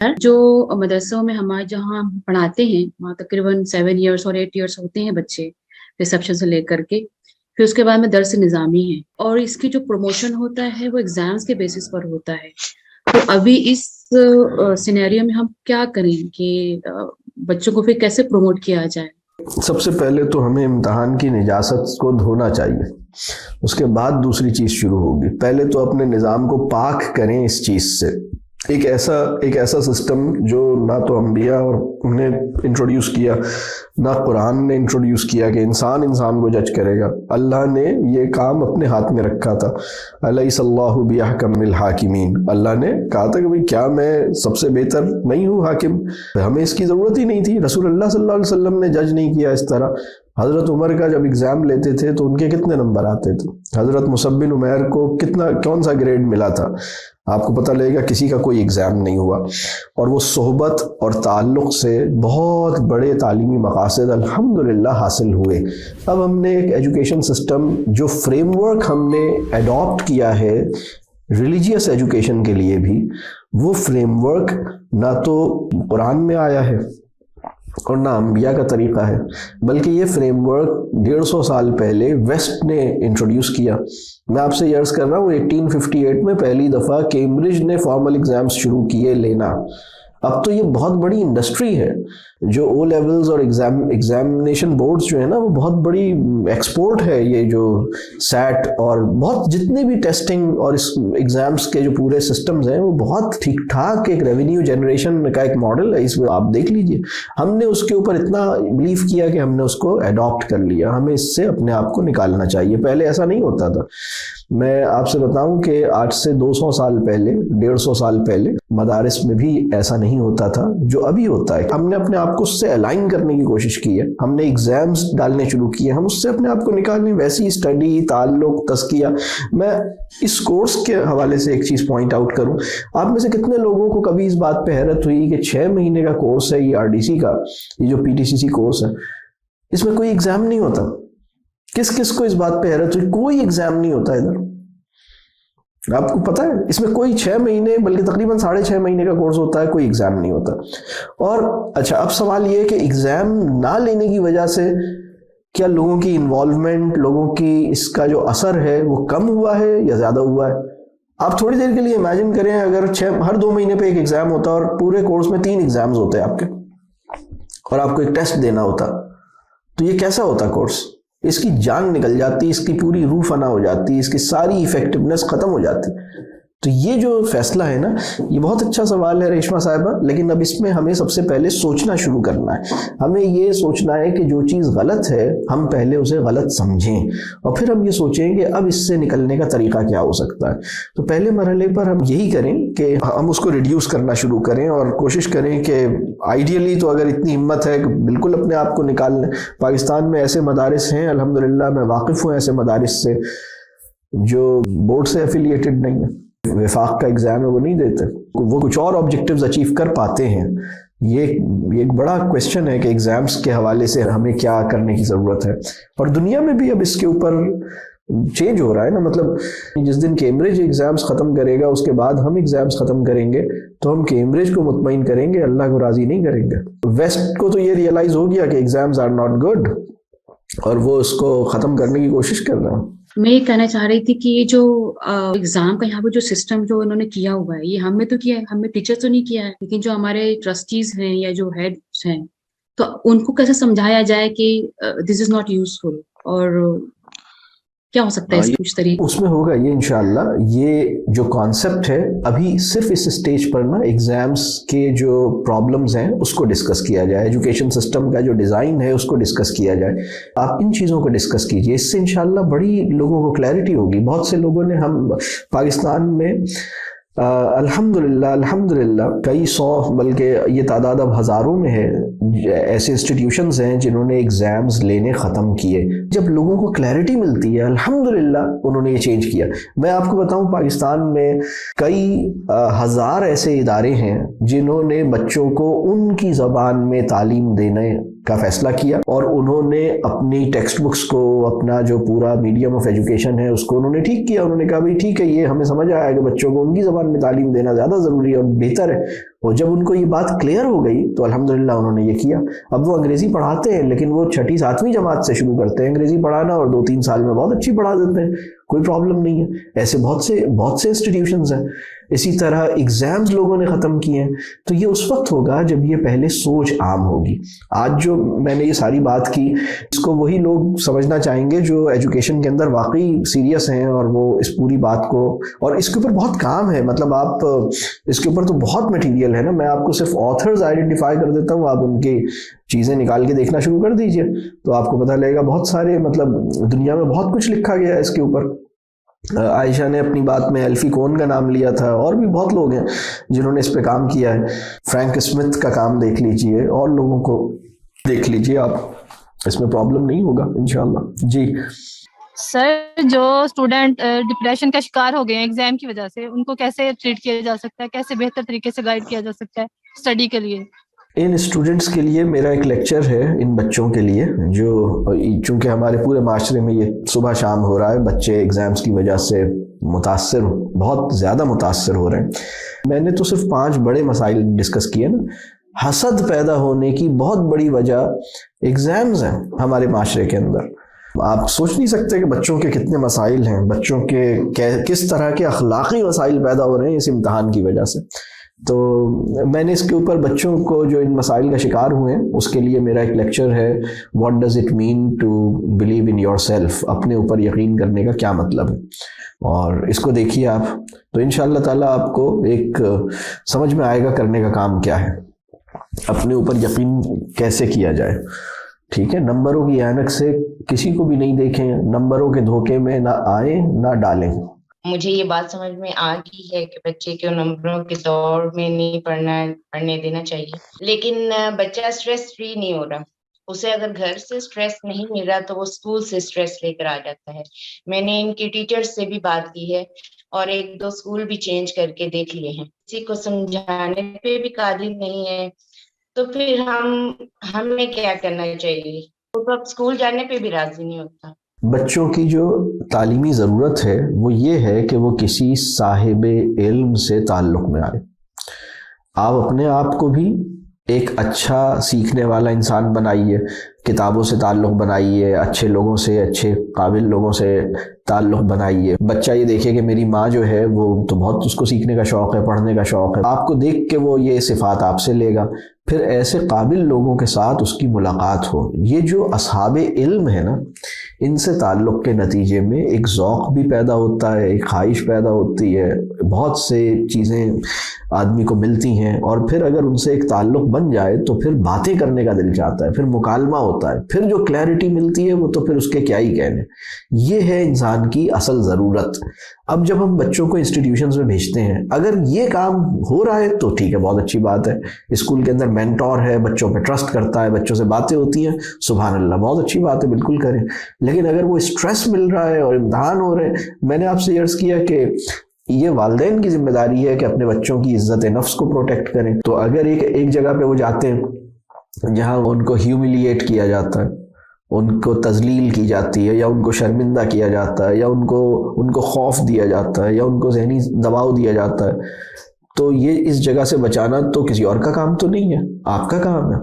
जो मदरसों में हमारे जहाँ हम पढ़ाते हैं वहाँ तकरीबन 7 इयर्स और 8 इयर्स होते हैं बच्चे, रिसेप्शन से लेकर के। फिर उसके बाद में दर्स निज़ामी है और इसकी जो प्रमोशन होता है वो एग्जाम्स के बेसिस पर होता है। तो अभी इस सिनेरियो में हम क्या करें कि बच्चों को फिर कैसे प्रमोट किया जाए? सबसे पहले तो हमें इम्तहान की निजासत को धोना चाहिए, उसके बाद दूसरी चीज़ शुरू होगी। पहले तो अपने निज़ाम को पाक करें इस चीज़ से। एक ऐसा सिस्टम जो ना तो अंबिया और उन्हें इंट्रोड्यूस किया, ना कुरान ने इंट्रोड्यूस किया कि इंसान को जज करेगा। अल्लाह ने ये काम अपने हाथ में रखा था। अलैहिस्सल्लाहु बिअहकमिल हाकिमीन। अल्लाह ने कहा था कि भाई क्या मैं सबसे बेहतर नहीं हूँ हाकिम? हमें इसकी ज़रूरत ही नहीं थी। रसूलुल्लाह सल्लल्लाहु अलैहि वसल्लम ने जज नहीं किया इस तरह। हज़रत उमर का जब एग्ज़ाम लेते थे तो उनके कितने नंबर आते थे? हज़रत मुसअब बिन उमैर को कौन सा ग्रेड मिला था? आपको पता लगेगा किसी का कोई एग्ज़ाम नहीं हुआ। और वो सोहबत और ताल्लुक़ से बहुत बड़े तालीमी मकासद अल्हम्दुलिल्लाह हासिल हुए। अब हमने एक एजुकेशन सिस्टम, जो फ्रेमवर्क हमने अडॉप्ट किया है रिलीजियस एजुकेशन के लिए भी, वो फ्रेमवर्क ना तो कुरान में आया है और ना अंबिया का तरीक़ा है, बल्कि ये फ्रेमवर्क 150 साल पहले वेस्ट ने इंट्रोड्यूस किया। मैं आपसे ये अर्ज़ कर रहा हूँ 1858 में पहली दफ़ा कैम्ब्रिज ने फॉर्मल एग्ज़ाम्स शुरू किए लेना। अब तो ये बहुत बड़ी इंडस्ट्री है। जो ओ लेवल्स और एग्जामिनेशन बोर्ड्स जो है ना, वो बहुत बड़ी एक्सपोर्ट है। ये जो सैट और बहुत जितने भी टेस्टिंग और इस एग्जाम्स के जो पूरे सिस्टम्स हैं, वो बहुत ठीक ठाक एक रेवेन्यू जनरेशन का एक मॉडल है। इसमें आप देख लीजिए, हमने उसके ऊपर इतना बिलीव किया कि हमने उसको अडॉप्ट कर लिया। हमें इससे अपने आप को निकालना चाहिए। पहले ऐसा नहीं होता था। मैं आपसे बताऊं कि आज से 200 साल पहले, 150 साल पहले मदारिस में भी ऐसा नहीं होता था जो अभी होता है। हमने अपने आप को उससे अलाइन करने की कोशिश की है। हमने एग्जाम्स डालने शुरू किए, हम उससे अपने आप को निकालने, वैसी स्टडी, ताल्लुक, तज़किया। मैं इस कोर्स के हवाले से एक चीज़ पॉइंट आउट करूं, आप में से कितने लोगों को कभी इस बात पे हैरत हुई कि 6 महीने का कोर्स है ये RDC का, ये जो PTCC कोर्स है, इसमें कोई एग्जाम नहीं होता? किस किस को इस बात पे हैरत हुई? कोई एग्जाम नहीं होता इधर। आपको पता है, इसमें कोई 6 महीने बल्कि तकरीबन 6.5 महीने का कोर्स होता है, कोई एग्जाम नहीं होता। और अच्छा, अब सवाल ये है कि एग्जाम ना लेने की वजह से क्या लोगों की इन्वॉल्वमेंट, लोगों की इसका जो असर है वो कम हुआ है या ज्यादा हुआ है? आप थोड़ी देर के लिए इमेजिन करें, अगर हर 2 महीने पे एक एग्जाम होता और पूरे कोर्स में 3 एग्जाम्स होते हैं आपके, और आपको एक टेस्ट देना होता, तो ये कैसा होता कोर्स? इसकी जान निकल जाती, इसकी पूरी रूह फना हो जाती, इसकी सारी इफेक्टिवनेस खत्म हो जाती। तो ये जो फैसला है ना, ये बहुत अच्छा सवाल है रेशमा साहिबा, लेकिन अब इसमें हमें सबसे पहले सोचना शुरू करना है। हमें ये सोचना है कि जो चीज़ गलत है हम पहले उसे गलत समझें, और फिर हम ये सोचें कि अब इससे निकलने का तरीका क्या हो सकता है। तो पहले मरहले पर हम यही करें कि हम उसको रिड्यूस करना शुरू करें और कोशिश करें कि आइडियली तो अगर इतनी हिम्मत है कि बिल्कुल अपने आप को निकाल लें। पाकिस्तान में ऐसे मदारिस हैं, अल्हम्दुलिल्लाह मैं वाकिफ़ हूँ ऐसे मदारिस से, जो बोर्ड से एफिलिएटेड नहीं है, विफाक का एग्जाम है वो नहीं देते, वो कुछ और ऑब्जेक्टिव्स अचीव कर पाते हैं। ये एक बड़ा क्वेश्चन है कि एग्जाम्स के हवाले से हमें क्या करने की ज़रूरत है। और दुनिया में भी अब इसके ऊपर चेंज हो रहा है ना। मतलब जिस दिन कैम्ब्रिज एग्जाम्स ख़त्म करेगा, उसके बाद हम एग्जाम्स ख़त्म करेंगे, तो हम कैम्ब्रिज को मुतमईन करेंगे, अल्लाह को राज़ी नहीं करेंगे। वेस्ट को तो ये रियलाइज़ हो गया कि एग्जाम्स आर नॉट गुड, और वो उसको ख़त्म करने की कोशिश कर रहा है। मैं ये कहना चाह रही थी कि ये जो एग्जाम का यहाँ पे जो सिस्टम जो इन्होंने किया हुआ है, ये हमने तो किया है, हमें टीचर तो नहीं किया है, लेकिन जो हमारे ट्रस्टीज हैं या जो हेड्स हैं, तो उनको कैसे समझाया जाए कि दिस इज नॉट यूजफुल, और क्या हो सकता है इस कुछ तरीके? उसमें होगा ये इंशाल्लाह। ये जो कॉन्सेप्ट है, अभी सिर्फ इस स्टेज पर ना एग्जाम्स के जो प्रॉब्लम्स हैं उसको डिस्कस किया जाए, एजुकेशन सिस्टम का जो डिज़ाइन है उसको डिस्कस किया जाए। आप इन चीज़ों को डिस्कस कीजिए, इससे इंशाल्लाह बड़ी लोगों को क्लैरिटी होगी। बहुत से लोगों ने, हम पाकिस्तान में अल्हम्दुलिल्लाह कई 100 बल्कि ये तादाद अब हज़ारों में है, ऐसे इंस्टीट्यूशंस हैं जिन्होंने एग्ज़ाम्स लेने ख़त्म किए। जब लोगों को क्लैरिटी मिलती है, अल्हम्दुलिल्लाह उन्होंने ये चेंज किया। मैं आपको बताऊं, पाकिस्तान में कई हज़ार ऐसे इदारे हैं जिन्होंने बच्चों को उनकी ज़बान में तालीम देने का फैसला किया और उन्होंने अपनी टेक्स्ट बुक्स को, अपना जो पूरा मीडियम ऑफ एजुकेशन है उसको उन्होंने ठीक किया। उन्होंने कहा भाई ठीक है, ये हमें समझ आया कि बच्चों को उनकी ज़बान में तालीम देना ज़्यादा ज़रूरी है और बेहतर है। और जब उनको ये बात क्लियर हो गई तो अल्हम्दुलिल्लाह उन्होंने ये किया। अब वो अंग्रेज़ी पढ़ाते हैं, लेकिन वो 6ठी 7वीं जमात से शुरू करते हैं अंग्रेज़ी पढ़ाना और 2-3 साल में बहुत अच्छी पढ़ा देते हैं, कोई प्रॉब्लम नहीं है। ऐसे बहुत से इंस्टीट्यूशंस हैं। इसी तरह एग्जाम्स लोगों ने ख़त्म किए हैं। तो ये उस वक्त होगा जब ये पहले सोच आम होगी। आज जो मैंने ये सारी बात की, इसको वही लोग समझना चाहेंगे जो एजुकेशन के अंदर वाकई सीरियस हैं और वो इस पूरी बात को, और इसके ऊपर बहुत काम है। मतलब आप इसके ऊपर तो बहुत मटेरियल है ना, मैं आपको सिर्फ ऑथर्स आइडेंटिफाई कर देता हूँ, आप उनकी चीज़ें निकाल के देखना शुरू कर दीजिए तो आपको पता लगेगा बहुत सारे, मतलब दुनिया में बहुत कुछ लिखा गया है इसके ऊपर। आयशा ने अपनी बात में एल्फी कोन का नाम लिया था, और भी बहुत लोग हैं जिन्होंने इस पे काम किया है। फ्रैंक स्मिथ का काम देख लीजिए, और लोगों को देख लीजिए आप, इसमें प्रॉब्लम नहीं होगा इंशाल्लाह। जी सर, जो स्टूडेंट डिप्रेशन का शिकार हो गए हैं एग्जाम की वजह से, उनको कैसे ट्रीट किया जा सकता है, कैसे बेहतर तरीके से गाइड किया जा सकता है स्टडी के लिए? इन स्टूडेंट्स के लिए मेरा एक लेक्चर है, इन बच्चों के लिए, जो चूँकि हमारे पूरे माशरे में ये सुबह शाम हो रहा है, बच्चे एग्ज़ाम्स की वजह से मुतासर, बहुत ज़्यादा मुतासर हो रहे हैं। मैंने तो सिर्फ 5 बड़े मसाइल डिस्कस किए ना। हसद पैदा होने की बहुत बड़ी वजह एग्ज़ाम्स हैं हमारे माशरे के अंदर। आप सोच नहीं सकते कि बच्चों के कितने मसाइल हैं, बच्चों के किस तरह के अखलाकी मसाइल पैदा हो रहे हैं इस इम्तहान की वजह से। तो मैंने इसके ऊपर बच्चों को जो इन मसाइल का शिकार हुए हैं उसके लिए मेरा एक लेक्चर है, what does it mean to believe in yourself, अपने ऊपर यकीन करने का क्या मतलब है। और इसको देखिए आप, तो इंशाअल्लाह ताला आपको एक समझ में आएगा करने का काम क्या है, अपने ऊपर यकीन कैसे किया जाए। ठीक है, नंबरों की ऐनक से किसी को भी नहीं देखें, नंबरों के धोखे में ना आए ना डालें। मुझे ये बात समझ में आ गई है कि बच्चे को नंबरों के दौर में नहीं पढ़ने देना चाहिए, लेकिन बच्चा स्ट्रेस फ्री नहीं हो रहा। उसे अगर घर से स्ट्रेस नहीं मिल रहा तो वो स्कूल से स्ट्रेस लेकर आ जाता है। मैंने इनके टीचर्स से भी बात की है और 1-2 स्कूल भी चेंज करके देख लिए हैं। किसी को समझाने पे भी काबिल नहीं है तो फिर हमें क्या करना चाहिए? तो अब स्कूल जाने पे भी राजी नहीं होता। बच्चों की जो तालीमी ज़रूरत है वो ये है कि वो किसी साहिबे इल्म से ताल्लुक़ में आए। आप अपने आप को भी एक अच्छा सीखने वाला इंसान बनाइए, किताबों से ताल्लुक़ बनाइए, अच्छे लोगों से, अच्छे काबिल लोगों से ताल्लुक़ बनाइए। बच्चा ये देखे कि मेरी माँ जो है वो तो बहुत, उसको सीखने का शौक़ है, पढ़ने का शौक़ है, आपको देख के वो ये सिफ़ात आपसे लेगा। फिर ऐसे काबिल लोगों के साथ उसकी मुलाकात हो। ये जो असहाबे इल्म है ना, इनसे ताल्लुक़ के नतीजे में एक ज़ौक़ भी पैदा होता है, एक ख्वाहिश पैदा होती है, बहुत से चीज़ें आदमी को मिलती हैं। और फिर अगर उनसे एक ताल्लुक़ बन जाए तो फिर बातें करने का दिल चाहता है, फिर मुकालमा होता है, फिर जो क्लैरिटी मिलती है वो तो फिर उसके क्या ही कहने। ये है इंसान की असल ज़रूरत। अब जब हम बच्चों को इंस्टीट्यूशंस में भेजते हैं, अगर ये काम हो रहा है तो ठीक है, बहुत अच्छी बात है। स्कूल के अंदर मेंटोर है, बच्चों पे ट्रस्ट करता है, बच्चों से बातें होती हैं, सुभान अल्लाह, बहुत अच्छी बात है, बिल्कुल करें। लेकिन अगर वो स्ट्रेस मिल रहा है और इम्तहान हो रहे हैं, मैंने आपसे अर्ज़ किया कि ये वालिदैन की जिम्मेदारी है कि अपने बच्चों की इज्जत नफ्स को प्रोटेक्ट करें। तो अगर एक जगह पे वो जाते हैं जहाँ उनको ह्यूमिलिएट किया जाता है, उनको तजलील की जाती है, या उनको शर्मिंदा किया जाता है, या उनको खौफ दिया जाता है, या उनको जहनी दबाव दिया जाता है, तो ये इस जगह से बचाना तो किसी और का काम तो नहीं है, आपका काम है।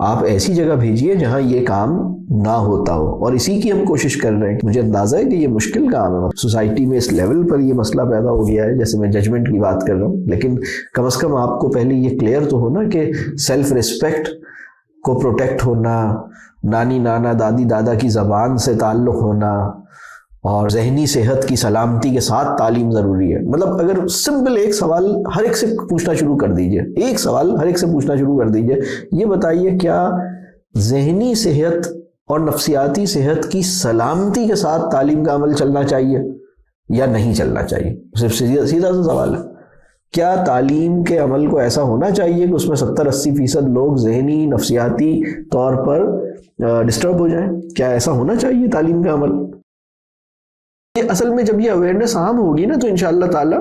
आप ऐसी जगह भेजिए जहां ये काम ना होता हो, और इसी की हम कोशिश कर रहे हैं। मुझे अंदाजा है कि ये मुश्किल काम है, सोसाइटी में इस लेवल पर ये मसला पैदा हो गया है, जैसे मैं जजमेंट की बात कर रहा हूँ, लेकिन कम से कम आपको पहले ये क्लियर तो हो ना कि सेल्फ रिस्पेक्ट को प्रोटेक्ट होना, नानी नाना दादी दादा की ज़बान से ताल्लुक़ होना, और जहनी सेहत की सलामती के साथ तालीम ज़रूरी है। मतलब अगर सिंपल एक सवाल हर एक से पूछना शुरू कर दीजिए, एक सवाल हर एक से पूछना शुरू कर दीजिए, ये बताइए क्या जहनी सेहत और नफ्सियाती सेहत की सलामती के साथ तालीम का अमल चलना चाहिए या नहीं चलना चाहिए? सिर्फ सीधा सा सवाल है। क्या तालीम के अमल को ऐसा होना चाहिए कि उसमें 70-80% लोग जहनी नफ्सियाती तौर पर डिस्टर्ब हो जाएं? क्या ऐसा होना चाहिए तालीम का अमल? ये असल में जब ये अवेयरनेस आम होगी ना तो इंशाअल्लाह ताला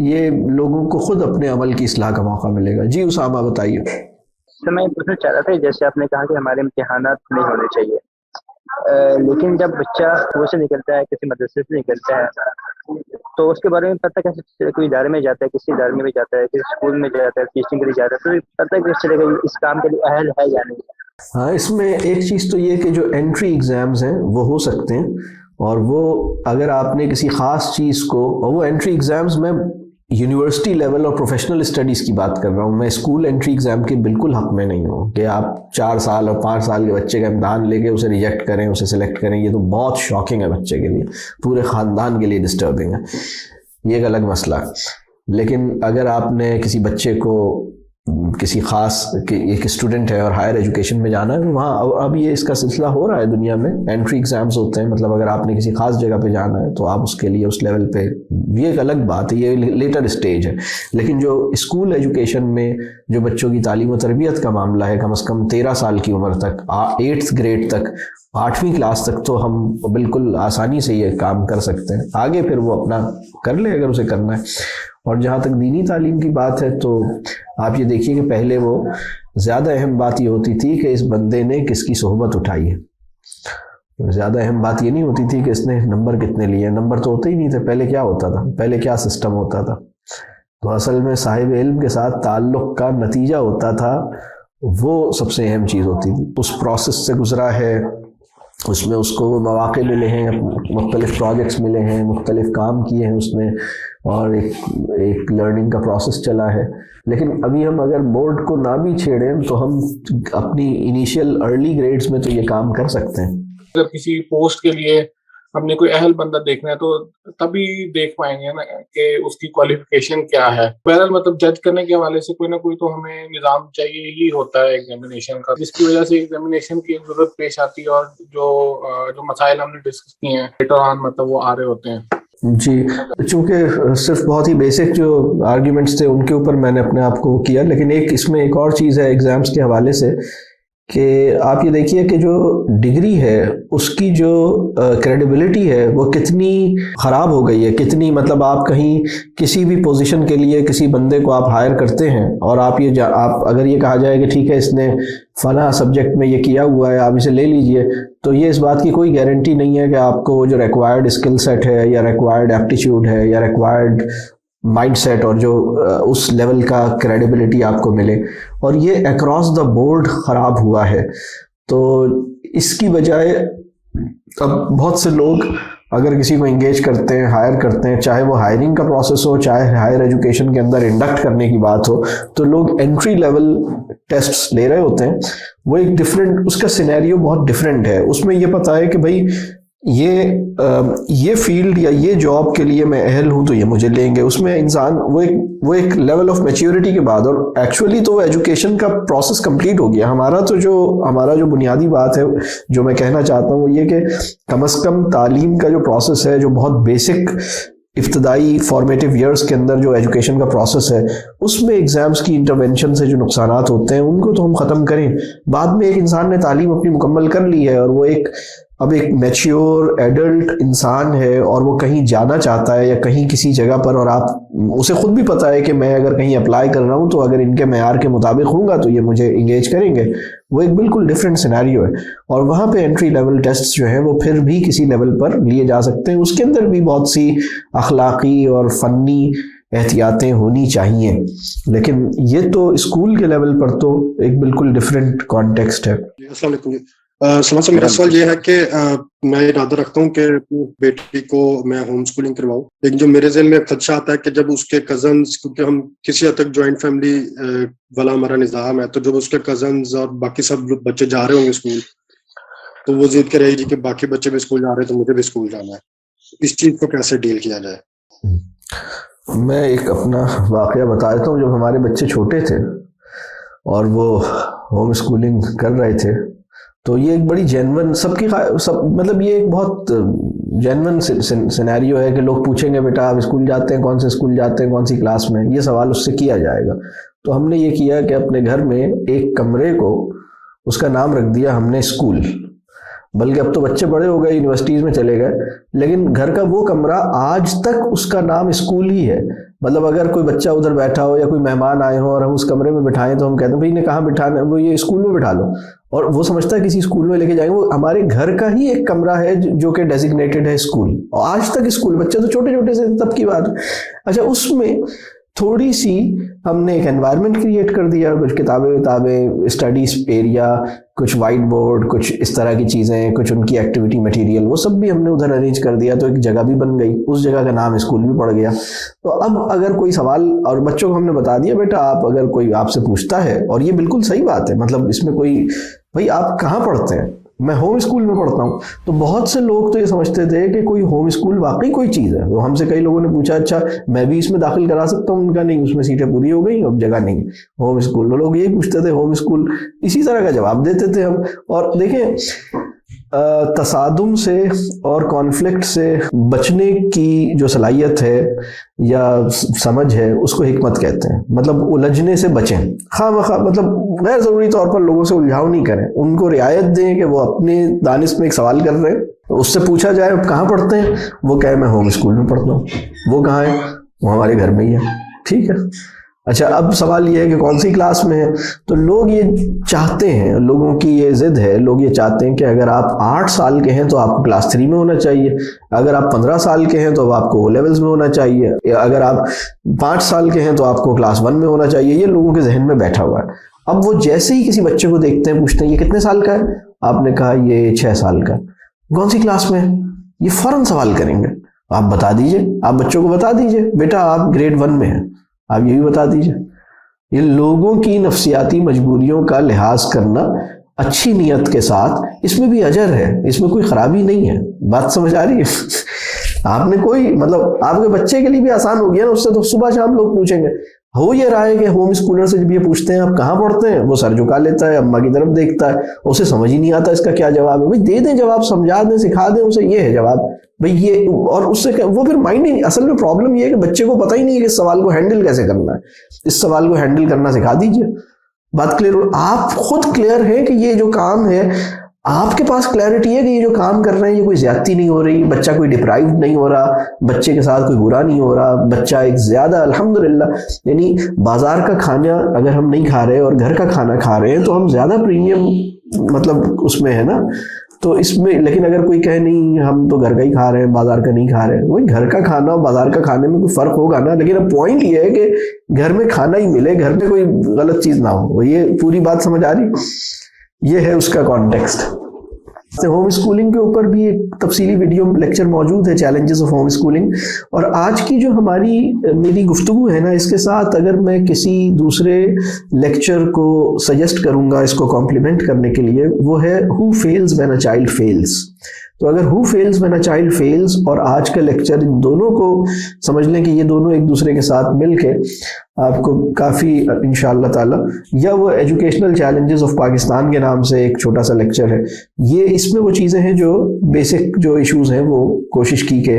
ये लोगों को खुद अपने अमल की इस्लाह का मौका मिलेगा। जी उसामा बताइए। सर मैं पूछना चाह रहा था, जैसे आपने कहा कि हमारे इम्तिहानात नहीं होने चाहिए, लेकिन जब बच्चा स्कूल से निकलता है, किसी मदरसे से निकलता है, तो उसके बारे में पता कैसे, कोई इदारे में जाता है, किसी इदारे में भी जाता है, किसी स्कूल में जाता है, टीचिंग के लिए जाता है, तो पता कैसे चलेगा इस काम के लिए अहल है या नहीं? हाँ, इसमें एक चीज़ तो ये कि जो एंट्री एग्ज़ाम्स हैं वो हो सकते हैं, और वो अगर आपने किसी ख़ास चीज़ को, और वो एंट्री एग्ज़ाम्स में यूनिवर्सिटी लेवल और प्रोफेशनल स्टडीज़ की बात कर रहा हूँ, मैं स्कूल एंट्री एग्ज़ाम के बिल्कुल हक में नहीं हूँ कि आप 4 साल और 5 साल के बच्चे का इम्तहान लेके उसे रिजेक्ट करें, उसे सिलेक्ट करें। ये तो बहुत शॉकिंग है बच्चे के लिए, पूरे ख़ानदान के लिए डिस्टर्बिंग है, ये एक अलग मसला है। लेकिन अगर आपने किसी बच्चे को, किसी खास एक स्टूडेंट है और हायर एजुकेशन में जाना है, वहाँ अब ये इसका सिलसिला हो रहा है दुनिया में, एंट्री एग्जाम्स होते हैं, मतलब अगर आपने किसी खास जगह पे जाना है तो आप उसके लिए उस लेवल पे, ये एक अलग बात है, ये लेटर स्टेज है। लेकिन जो स्कूल एजुकेशन में जो बच्चों की तालीम और तरबियत का मामला है, कम से कम 13 साल की उम्र तक, 8th ग्रेड तक, 8वीं क्लास तक, तो हम बिल्कुल आसानी से ये काम कर सकते हैं। आगे फिर वो अपना कर ले अगर उसे करना है। और जहाँ तक दीनी तालीम की बात है, तो आप ये देखिए कि पहले वो ज़्यादा अहम बात ये होती थी कि इस बंदे ने किसकी सोहबत उठाई है। ज़्यादा अहम बात ये नहीं होती थी कि इसने नंबर कितने लिए, नंबर तो होते ही नहीं थे। पहले क्या होता था, पहले क्या सिस्टम होता था, तो असल में साहिब इल्म के साथ ताल्लुक़ का नतीजा होता था, वो सबसे अहम चीज़ होती थी। उस प्रोसेस से गुज़रा है, उसमें उसको मौक़े मिले हैं, मुख्तलिफ प्रोजेक्ट्स मिले हैं, मुख्तलिफ काम किए हैं उसने, और एक लर्निंग का प्रोसेस चला है। लेकिन अभी हम अगर बोर्ड को ना भी छेड़ें तो हम अपनी इनिशियल अर्ली ग्रेड्स में तो ये काम कर सकते हैं। अगर किसी पोस्ट के लिए हमने कोई अहल बंदा देखना है तो तभी देख पाएंगे ना कि उसकी क्वालिफिकेशन क्या है। बहरहाल मतलब जज करने के हवाले से कोई ना कोई तो हमें निज़ाम चाहिए ही होता है एग्जामिनेशन का, जिसकी वजह से एग्जामिनेशन की जरूरत पेश आती है, और जो मसाइल हमने डिस्कस किए हैं लेटर ऑन मतलब वो आ रहे होते हैं। जी, चूँकि सिर्फ बहुत ही बेसिक जो आर्ग्यूमेंट्स थे उनके ऊपर मैंने अपने आप को किया, लेकिन इसमें एक और चीज़ है एग्ज़ाम्स के हवाले से कि आप ये देखिए कि जो डिग्री है उसकी जो क्रेडिबिलिटी है वो कितनी ख़राब हो गई है, कितनी, मतलब आप कहीं किसी भी पोजीशन के लिए किसी बंदे को आप हायर करते हैं और आप अगर ये कहा जाए कि ठीक है इसने फ़लाँ सब्जेक्ट में ये किया हुआ है, आप इसे ले लीजिए, तो ये इस बात की कोई गारंटी नहीं है कि आपको जो रिक्वायर्ड स्किल सेट है या रिक्वायर्ड एप्टीट्यूड है या रिक्वायर्ड माइंडसेट और जो उस लेवल का क्रेडिबिलिटी आपको मिले। और ये अक्रॉस द बोर्ड ख़राब हुआ है। तो इसकी बजाय अब बहुत से लोग अगर किसी को इंगेज करते हैं, हायर करते हैं, चाहे वो हायरिंग का प्रोसेस हो, चाहे हायर एजुकेशन के अंदर इंडक्ट करने की बात हो, तो लोग एंट्री लेवल टेस्ट्स ले रहे होते हैं। वो एक डिफरेंट, उसका सिनेरियो बहुत डिफरेंट है। उसमें ये पता है कि भाई ये फील्ड या ये जॉब के लिए मैं अहल हूँ तो ये मुझे लेंगे। उसमें इंसान वो एक लेवल ऑफ मैच्योरिटी के बाद, और एक्चुअली तो वो एजुकेशन का प्रोसेस कंप्लीट हो गया। हमारा जो बुनियादी बात है जो मैं कहना चाहता हूँ वो ये कि कम से कम तालीम का जो प्रोसेस है, जो बहुत बेसिक इब्तदाई फॉर्मेटिव ईयर्स के अंदर जो एजुकेशन का प्रोसेस है, उसमें एग्जाम्स की इंटरवेंशन से जो नुकसानात होते हैं उनको तो हम ख़त्म करें। बाद में एक इंसान ने तालीम अपनी मुकम्मल कर ली है और वो अब एक मैच्योर एडल्ट इंसान है और वो कहीं जाना चाहता है या कहीं किसी जगह पर, और उसे खुद भी पता है कि मैं अगर कहीं अप्लाई कर रहा हूँ तो अगर इनके मेयार के मुताबिक होऊंगा तो ये मुझे इंगेज करेंगे। वो एक बिल्कुल डिफरेंट सिनेरियो है। और वहाँ पे एंट्री लेवल टेस्ट जो है वो फिर भी किसी लेवल पर लिए जा सकते हैं। उसके अंदर भी बहुत सी अखलाकी और फ़न्नी एहतियातें होनी चाहिए, लेकिन ये तो स्कूल के लेवल पर तो एक बिल्कुल डिफरेंट कॉन्टेक्स्ट है। समझ मेरा सवाल ये है कि मैं इरादा रखता हूँ कि बेटी को मैं होम स्कूलिंग करवाऊँ, लेकिन जो मेरे ज़हन में खदशा आता है कि जब उसके कजन्स, क्योंकि हम किसी हद तक जॉइंट फैमिली वाला हमारा निज़ाम है, तो जब उसके कजन्स और बाकी सब बच्चे जा रहे होंगे स्कूल, तो वो जिद करेगी कि बाकी बच्चे भी स्कूल जा रहे हैं तो मुझे भी स्कूल जाना है। इस चीज़ को कैसे डील किया जाए? मैं एक अपना वाक़या बता देता हूँ। जब हमारे बच्चे छोटे थे और वो होम स्कूलिंग कर रहे थे, तो ये एक बड़ी जेन्युइन मतलब ये एक बहुत जेन्युइन सिनेरियो है कि लोग पूछेंगे बेटा आप स्कूल जाते हैं, कौन से स्कूल जाते हैं, कौन सी क्लास में, ये सवाल उससे किया जाएगा। तो हमने ये किया कि अपने घर में एक कमरे को उसका नाम रख दिया हमने स्कूल, बल्कि अब तो बच्चे बड़े हो गए, यूनिवर्सिटीज में चले गए, लेकिन घर का वो कमरा आज तक उसका नाम स्कूल ही है। मतलब अगर कोई बच्चा उधर बैठा हो या कोई मेहमान आए हो और हम उस कमरे में बिठाएं तो हम कहते हैं भाई इन्हें कहाँ बिठाना है, वो ये स्कूल में बिठा लो, और वो समझता है किसी स्कूल में लेके जाएंगे। वो हमारे घर का ही एक कमरा है जो कि डेजिग्नेटेड है स्कूल, और आज तक स्कूल, बच्चे तो छोटे छोटे से तब की बात। अच्छा, उसमें थोड़ी सी हमने एक एनवायरनमेंट क्रिएट कर दिया, कुछ किताबें, स्टडीज एरिया, कुछ वाइट बोर्ड, कुछ इस तरह की चीज़ें, कुछ उनकी एक्टिविटी मटेरियल, वो सब भी हमने उधर अरेंज कर दिया, तो एक जगह भी बन गई, उस जगह का नाम स्कूल भी पड़ गया। तो अब अगर कोई सवाल, और बच्चों को हमने बता दिया बेटा आप अगर कोई आपसे पूछता है, और ये बिल्कुल सही बात है, मतलब इसमें कोई, भाई आप कहाँ पढ़ते हैं, मैं होम स्कूल में पढ़ता हूँ। तो बहुत से लोग तो ये समझते थे कि कोई होम स्कूल वाकई कोई चीज़ है। तो हमसे कई लोगों ने पूछा अच्छा मैं भी इसमें दाखिल करा सकता हूँ, उनका नहीं, उसमें सीटें पूरी हो गई, अब जगह नहीं, होम स्कूल। वो लोग यही पूछते थे होम स्कूल, इसी तरह का जवाब देते थे हम। और देखें, तसादुम से और कॉन्फ्लिक्ट से बचने की जो सलाहियत है या समझ है, उसको हिकमत कहते हैं। मतलब उलझने से बचें, खामखा, मतलब गैर ज़रूरी तौर पर लोगों से उलझाव नहीं करें, उनको रियायत दें कि वो अपने दानिश में एक सवाल कर रहे हैं, उससे पूछा जाए कहाँ पढ़ते हैं, वो कहे मैं होम स्कूल में पढ़ता हूँ। वो कहाँ है? वो हमारे घर में ही है, ठीक है। अच्छा, अब सवाल ये है कि कौन सी क्लास में है। तो लोग ये चाहते हैं, लोगों की ये जिद है, लोग ये चाहते हैं कि अगर आप 8 साल के हैं तो आपको क्लास 3 में होना चाहिए, अगर आप 15 साल के हैं तो आपको ओ लेवल्स में होना चाहिए, या अगर आप 5 साल के हैं तो आपको क्लास 1 में होना चाहिए। ये लोगों के जहन में बैठा हुआ है। अब वो जैसे ही किसी बच्चे को देखते हैं, पूछते हैं ये कितने साल का है, आपने कहा ये 6 साल का, कौन सी क्लास में है, ये फौरन सवाल करेंगे, आप बता दीजिए, आप बच्चों को बता दीजिए बेटा आप ग्रेड 1 में हैं, आप ये भी बता दीजिए। ये लोगों की नफ्सियाती मजबूरियों का लिहाज करना अच्छी नीयत के साथ, इसमें भी अजर है, इसमें कोई खराबी नहीं है। बात समझ आ रही है? आपने कोई, मतलब आपके बच्चे के लिए भी आसान हो गया ना, उससे तो सुबह शाम लोग पूछेंगे। हो ये रहा है कि होम स्कूलर से जब ये पूछते हैं आप कहाँ पढ़ते हैं, वो सर झुका लेता है, अम्मा की तरफ देखता है, उसे समझ ही नहीं आता इसका क्या जवाब है। भाई दे दें जवाब, समझा दें, सिखा दें उसे, ये है जवाब भाई ये, और उससे वो फिर माइंड ही, असल में प्रॉब्लम ये है कि बच्चे को पता ही नहीं है कि इस सवाल को हैंडल कैसे करना है। इस सवाल को हैंडल करना सिखा दीजिए, बात क्लियर। आप खुद क्लियर है कि ये जो काम है, आपके पास क्लैरिटी है कि ये जो काम कर रहे हैं ये कोई ज्यादती नहीं हो रही, बच्चा कोई डिप्राइव नहीं हो रहा, बच्चे के साथ कोई बुरा नहीं हो रहा, बच्चा एक ज्यादा अल्हम्दुलिल्लाह, यानी बाजार का खाना अगर हम नहीं खा रहे और घर का खाना खा रहे हैं तो हम ज्यादा प्रीमियम, मतलब उसमें है ना। तो इसमें, लेकिन अगर कोई कहे नहीं हम तो घर का ही खा रहे हैं, बाजार का नहीं खा रहे हैं, वही घर का खाना और बाजार का खाने में कोई फर्क होगा ना। लेकिन अब पॉइंट ये है कि घर में खाना ही मिले, घर में कोई गलत चीज ना हो। ये पूरी बात समझ आ रही? ये है उसका कॉन्टेक्स्ट। होम स्कूलिंग के ऊपर भी एक तफसीली वीडियो लेक्चर मौजूद है, चैलेंजेस ऑफ होम स्कूलिंग। और आज की जो मेरी गुफ्तगू है ना, इसके साथ अगर मैं किसी दूसरे लेक्चर को सजेस्ट करूंगा इसको कॉम्प्लीमेंट करने के लिए, वो है who fails when a child fails. तो अगर who fails when a child fails और आज का लेक्चर, इन दोनों को समझ लें कि ये दोनों एक दूसरे के साथ मिलके आपको काफ़ी इंशाअल्लाह ताला, या वो एजुकेशनल चैलेंजेस ऑफ पाकिस्तान के नाम से एक छोटा सा लेक्चर है, ये इसमें वो चीज़ें हैं जो बेसिक जो इश्यूज हैं वो कोशिश की कि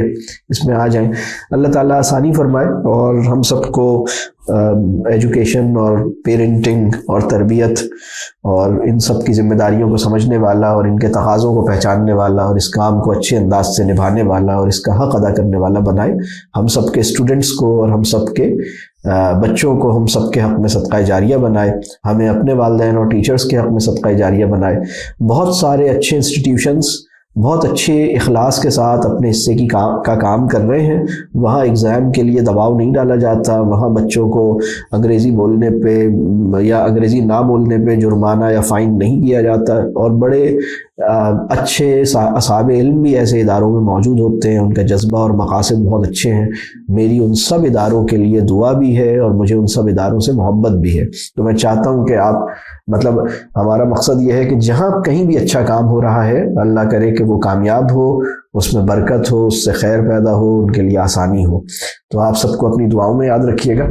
इसमें आ जाएं। अल्लाह ताला आसानी फरमाए और हम सबको एजुकेशन और पेरेंटिंग और तरबियत और इन सब की जिम्मेदारियों को समझने वाला और इनके तकाज़ों को पहचानने वाला और इस काम को अच्छे अंदाज से निभाने वाला और इसका हक अदा करने वाला बनाए। हम सब के स्टूडेंट्स को और हम सब के बच्चों को हम सब के हक़ में सदक़ा जारिया बनाए, हमें अपने वालिदैन और टीचर्स के हक़ में सदक़ा जारिया बनाए। बहुत सारे अच्छे इंस्टीट्यूशंस बहुत अच्छे इखलास के साथ अपने हिस्से की काम कर रहे हैं। वहाँ एग्ज़ाम के लिए दबाव नहीं डाला जाता, वहाँ बच्चों को अंग्रेज़ी बोलने पे या अंग्रेज़ी ना बोलने पे जुर्माना या फ़ाइन नहीं किया जाता। और बड़े अच्छे असाब इल्म भी ऐसे इदारों में मौजूद होते हैं, उनका जज्बा और मकासद बहुत अच्छे हैं। मेरी उन सब इदारों के लिए दुआ भी है और मुझे उन सब इदारों से मोहब्बत भी है। तो मैं चाहता हूँ कि आप, मतलब हमारा मकसद ये है कि जहाँ कहीं भी अच्छा काम हो रहा है, अल्लाह करे कि वो कामयाब हो, उसमें बरकत हो, उससे खैर पैदा हो, उनके लिए आसानी हो। तो आप सबको अपनी दुआओं में याद रखिएगा।